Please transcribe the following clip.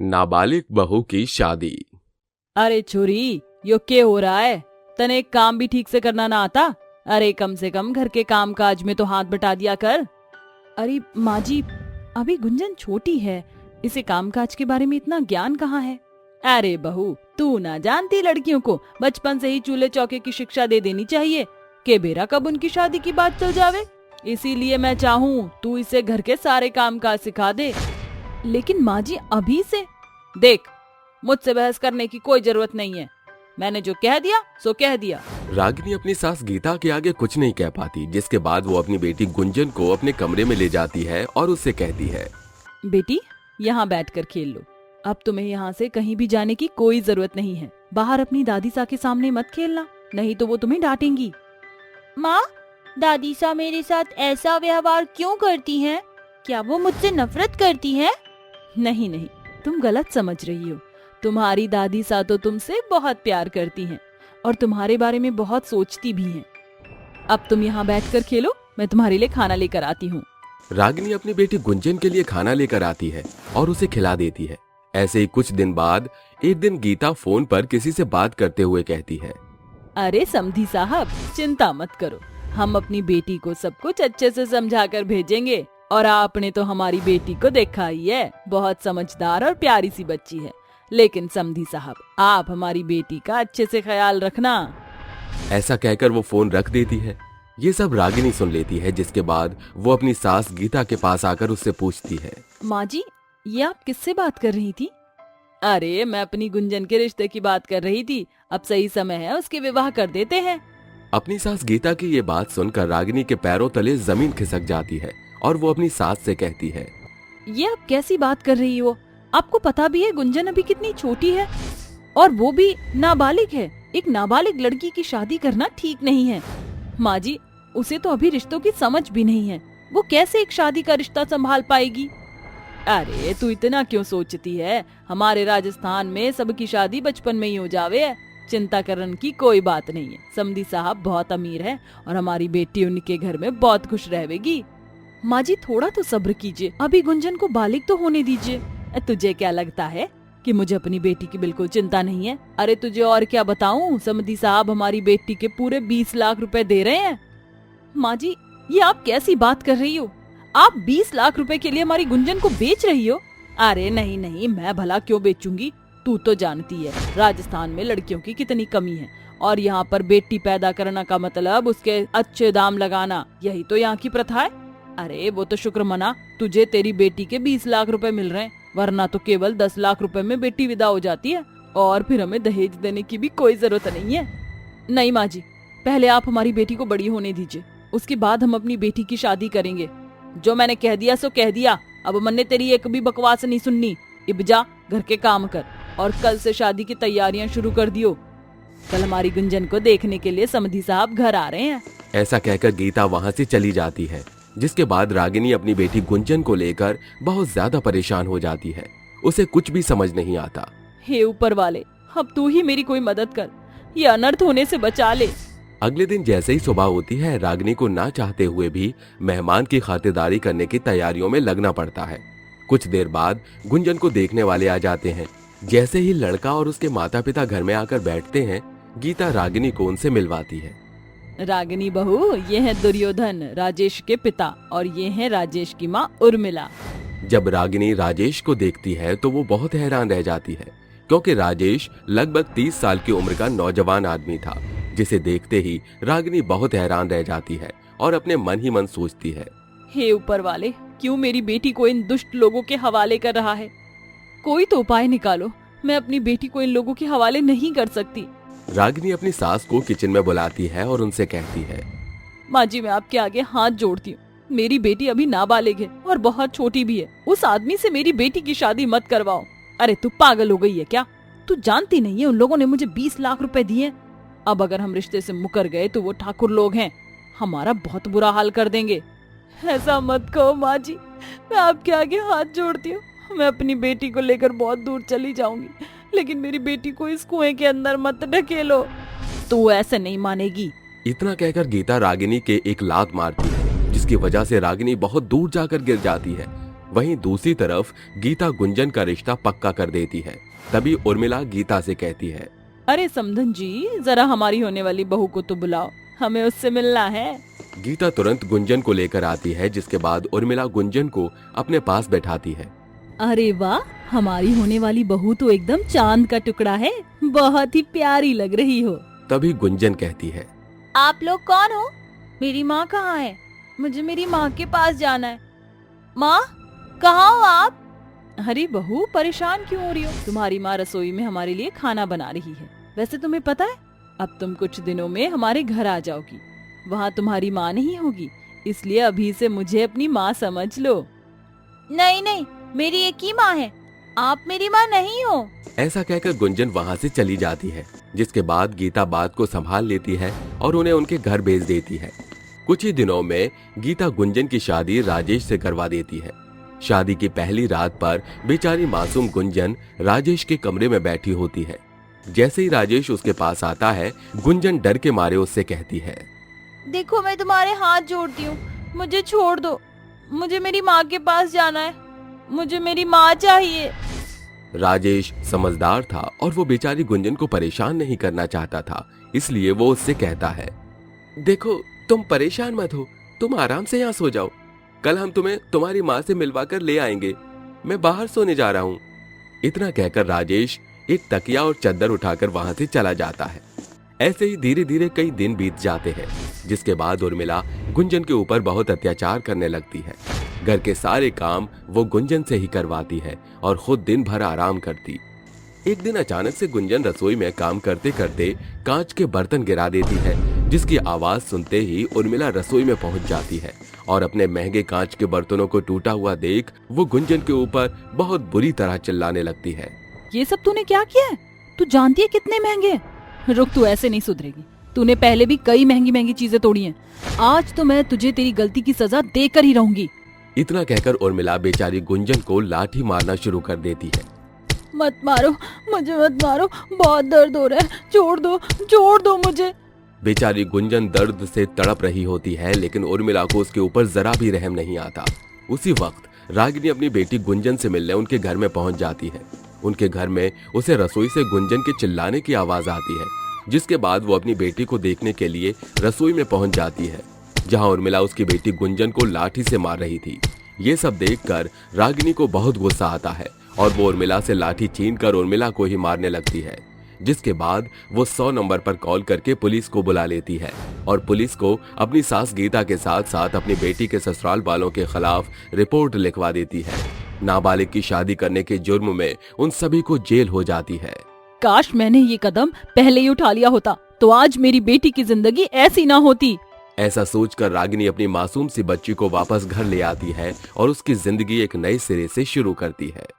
नाबालिग बहू की शादी। अरे छोरी, यो क्या हो रहा है? तने एक काम भी ठीक से करना ना आता? अरे कम से कम घर के काम काज में तो हाथ बटा दिया कर। अरे माँ जी, अभी गुंजन छोटी है, इसे काम काज के बारे में इतना ज्ञान कहाँ है। अरे बहू, तू ना जानती लड़कियों को बचपन से ही चूल्हे चौके की शिक्षा दे देनी चाहिए कि बेरा कब उनकी शादी की बात चल जावे। इसीलिए मैं चाहूँ तू इसे घर के सारे काम काज सिखा दे। लेकिन माँ जी, अभी से? देख, मुझसे बहस करने की कोई जरूरत नहीं है। मैंने जो कह दिया सो कह दिया। रागिनी अपनी सास गीता के आगे कुछ नहीं कह पाती, जिसके बाद वो अपनी बेटी गुंजन को अपने कमरे में ले जाती है और उससे कहती है, बेटी यहाँ बैठकर खेल लो। अब तुम्हें यहाँ से कहीं भी जाने की कोई जरूरत नहीं है। बाहर अपनी दादी सा के सामने मत खेलना, नहीं तो वो तुम्हें डांटेंगी। माँ, दादी सा मेरे साथ ऐसा व्यवहार क्यों करती हैं? क्या वो मुझसे नफरत करती हैं? नहीं नहीं, तुम गलत समझ रही हो। तुम्हारी दादी सा तो तुमसे बहुत प्यार करती हैं और तुम्हारे बारे में बहुत सोचती भी हैं। अब तुम यहाँ बैठकर खेलो, मैं तुम्हारे लिए खाना लेकर आती हूँ। रागिनी अपनी बेटी गुंजन के लिए खाना लेकर आती है और उसे खिला देती है। ऐसे ही कुछ दिन बाद एक दिन गीता फोन पर किसी से बात करते हुए कहती है, अरे समधी साहब, चिंता मत करो, हम अपनी बेटी को सब कुछ अच्छे से समझा कर भेजेंगे। और आपने तो हमारी बेटी को देखा ही है, बहुत समझदार और प्यारी सी बच्ची है। लेकिन समधी साहब, आप हमारी बेटी का अच्छे से ख्याल रखना। ऐसा कहकर वो फोन रख देती है। ये सब रागिनी सुन लेती है, जिसके बाद वो अपनी सास गीता के पास आकर उससे पूछती है, माँ जी, ये आप किससे बात कर रही थी? अरे मैं अपनी गुंजन के रिश्ते की बात कर रही थी। अब सही समय है, उसके विवाह कर देते हैं। अपनी सास गीता की ये बात सुनकर रागिनी के पैरों तले जमीन खिसक जाती है और वो अपनी सास से कहती है, ये आप कैसी बात कर रही हो? आपको पता भी है गुंजन अभी कितनी छोटी है, और वो भी नाबालिग है। एक नाबालिग लड़की की शादी करना ठीक नहीं है। माँ जी, उसे तो अभी रिश्तों की समझ भी नहीं है, वो कैसे एक शादी का रिश्ता संभाल पाएगी? अरे तू इतना क्यों सोचती है? हमारे राजस्थान में सबकी शादी बचपन में ही हो जावे है। चिंता करने की कोई बात नहीं है। समधी साहब बहुत अमीर है और हमारी बेटी उनके घर में बहुत खुश रहेगी। माँ जी, थोड़ा तो सब्र कीजिए, अभी गुंजन को बालिग तो होने दीजिए। तुझे क्या लगता है कि मुझे अपनी बेटी की बिल्कुल चिंता नहीं है? अरे तुझे और क्या बताऊं, समधी साहब हमारी बेटी के पूरे 20 लाख रुपए दे रहे हैं। माँ जी, ये आप कैसी बात कर रही हो? आप 20 लाख रुपए के लिए हमारी गुंजन को बेच रही हो? अरे नहीं नहीं, मैं भला क्यों बेचूंगी? तू तो जानती है राजस्थान में लड़कियों की कितनी कमी है, और यहाँ पर बेटी पैदा करना का मतलब उसके अच्छे दाम लगाना, यही तो यहाँ की प्रथा है। अरे वो तो शुक्र मना, तुझे तेरी बेटी के 20 लाख रुपए मिल रहे हैं, वरना तो केवल 10 लाख रुपए में बेटी विदा हो जाती है, और फिर हमें दहेज देने की भी कोई जरूरत नहीं है। नहीं माँ जी, पहले आप हमारी बेटी को बड़ी होने दीजिए, उसके बाद हम अपनी बेटी की शादी करेंगे। जो मैंने कह दिया सो कह दिया, अब मैंने तेरी एक भी बकवास नहीं सुननी। इब जा, घर के काम कर और कल से शादी की तैयारियां शुरू कर दियो। कल हमारी गुंजन को देखने के लिए समधी साहब घर आ रहे हैं। ऐसा कहकर गीता वहाँ से चली जाती है, जिसके बाद रागिनी अपनी बेटी गुंजन को लेकर बहुत ज्यादा परेशान हो जाती है। उसे कुछ भी समझ नहीं आता। हे ऊपर वाले, अब तू ही मेरी कोई मदद कर, ये अनर्थ होने से बचा ले। अगले दिन जैसे ही सुबह होती है, रागिनी को ना चाहते हुए भी मेहमान की खातिरदारी करने की तैयारियों में लगना पड़ता है। कुछ देर बाद गुंजन को देखने वाले आ जाते हैं। जैसे ही लड़का और उसके माता पिता घर में आकर बैठते हैं, गीता रागिनी को उनसे मिलवाती है। रागिनी बहू, ये है दुर्योधन, राजेश के पिता, और ये है राजेश की माँ उर्मिला। जब रागिनी राजेश को देखती है तो वो बहुत हैरान रह जाती है, क्योंकि राजेश लगभग 30 साल की उम्र का नौजवान आदमी था, जिसे देखते ही रागिनी बहुत हैरान रह जाती है और अपने मन ही मन सोचती है, हे ऊपर वाले, क्यों मेरी बेटी को इन दुष्ट लोगों के हवाले कर रहा है? कोई तो उपाय निकालो, मैं अपनी बेटी को इन लोगों के हवाले नहीं कर सकती। रागिनी अपनी सास को किचन में बुलाती है और उनसे कहती है, माँ जी, मैं आपके आगे हाथ जोड़ती हूँ, मेरी बेटी अभी नाबालिग है और बहुत छोटी भी है। उस आदमी से मेरी बेटी की शादी मत करवाओ। अरे तू पागल हो गई है क्या? तू जानती नहीं है उन लोगों ने मुझे 20 लाख रुपए दिए। अब अगर हम रिश्ते से मुकर गए तो वो ठाकुर लोग हैं, हमारा बहुत बुरा हाल कर देंगे। ऐसा मत कहो माँ जी, मैं आपके आगे हाथ जोड़ती हूँ। मैं अपनी बेटी को लेकर बहुत दूर चली जाऊंगी, लेकिन मेरी बेटी को इस कुएं के अंदर मत ढकेलो। तू ऐसे नहीं मानेगी। इतना कहकर गीता रागिनी के एक लात मारती है, जिसकी वजह से रागिनी बहुत दूर जाकर गिर जाती है। वहीं दूसरी तरफ गीता गुंजन का रिश्ता पक्का कर देती है। तभी उर्मिला गीता से कहती है, अरे समधन जी, जरा हमारी होने वाली बहू को तो बुलाओ, हमें उससे मिलना है। गीता तुरंत गुंजन को लेकर आती है, जिसके बाद उर्मिला गुंजन को अपने पास बैठाती है। अरे वाह, हमारी होने वाली बहू तो एकदम चांद का टुकड़ा है, बहुत ही प्यारी लग रही हो। तभी गुंजन कहती है, आप लोग कौन हो? मेरी माँ कहाँ है? मुझे मेरी माँ के पास जाना है। माँ, कहाँ हो आप? अरे बहू, परेशान क्यों हो रही हो? तुम्हारी माँ रसोई में हमारे लिए खाना बना रही है। वैसे तुम्हें पता है, अब तुम कुछ दिनों में हमारे घर आ जाओगी। वहाँ तुम्हारी माँ नहीं होगी, इसलिए अभी से मुझे अपनी माँ समझ लो। नहीं नहीं, मेरी एक ही माँ है, आप मेरी माँ नहीं हो। ऐसा कहकर गुंजन वहाँ से चली जाती है, जिसके बाद गीता बात को संभाल लेती है और उन्हें उनके घर भेज देती है। कुछ ही दिनों में गीता गुंजन की शादी राजेश से करवा देती है। शादी की पहली रात पर बेचारी मासूम गुंजन राजेश के कमरे में बैठी होती है। जैसे ही राजेश उसके पास आता है, गुंजन डर के मारे उससे कहती है, देखो, मैं तुम्हारे हाथ जोड़ती हूँ, मुझे छोड़ दो, मुझे मेरी माँ के पास जाना है, मुझे मेरी माँ चाहिए। राजेश समझदार था और वो बेचारी गुंजन को परेशान नहीं करना चाहता था, इसलिए वो उससे कहता है, देखो, तुम परेशान मत हो, तुम आराम से यहाँ सो जाओ, कल हम तुम्हें तुम्हारी माँ से मिलवा कर ले आएंगे, मैं बाहर सोने जा रहा हूँ। इतना कहकर राजेश एक तकिया और चद्दर उठाकर वहां से चला जाता है। ऐसे ही धीरे धीरे कई दिन बीत जाते हैं, जिसके बाद उर्मिला गुंजन के ऊपर बहुत अत्याचार करने लगती है। घर के सारे काम वो गुंजन से ही करवाती है और खुद दिन भर आराम करती। एक दिन अचानक से गुंजन रसोई में काम करते करते कांच के बर्तन गिरा देती है, जिसकी आवाज सुनते ही उर्मिला रसोई में पहुंच जाती है और अपने महंगे कांच के बर्तनों को टूटा हुआ देख वो गुंजन के ऊपर बहुत बुरी तरह चिल्लाने लगती है। ये सब तूने क्या किया है? तू जानती है कितने महंगे? रुक, तू ऐसे नहीं सुधरेगी। तूने पहले भी कई महंगी महंगी चीजें तोड़ी हैं। आज तो मैं तुझे तेरी गलती की सजा देकर ही रहूंगी। इतना कहकर उर्मिला बेचारी गुंजन को लाठी मारना शुरू कर देती है। मत मारो, मुझे मत मारो, बहुत दर्द हो रहा है, छोड़ दो मुझे। बेचारी गुंजन दर्द से तड़प रही होती है, लेकिन उर्मिला को उसके ऊपर जरा भी रहम नहीं आता। उसी वक्त रागिनी अपनी बेटी गुंजन से मिलने उनके घर में पहुंच जाती है। उनके घर में उसे रसोई से गुंजन के चिल्लाने की आवाज आती है, जिसके बाद वो अपनी बेटी को देखने के लिए रसोई में पहुंच जाती है, जहां उर्मिला उसकी बेटी गुंजन को लाठी से मार रही थी। ये सब देखकर रागिनी को बहुत गुस्सा आता है और वो उर्मिला से लाठी छीनकर उर्मिला को ही मारने लगती है, जिसके बाद वो 100 नंबर पर कॉल करके पुलिस को बुला लेती है और पुलिस को अपनी सास गीता के साथ साथ अपनी बेटी के ससुराल वालों के खिलाफ रिपोर्ट लिखवा देती है। नाबालिग की शादी करने के जुर्म में उन सभी को जेल हो जाती है। काश मैंने ये कदम पहले ही उठा लिया होता, तो आज मेरी बेटी की जिंदगी ऐसी ना होती। ऐसा सोचकर रागिनी अपनी मासूम सी बच्ची को वापस घर ले आती है और उसकी जिंदगी एक नए सिरे से शुरू करती है।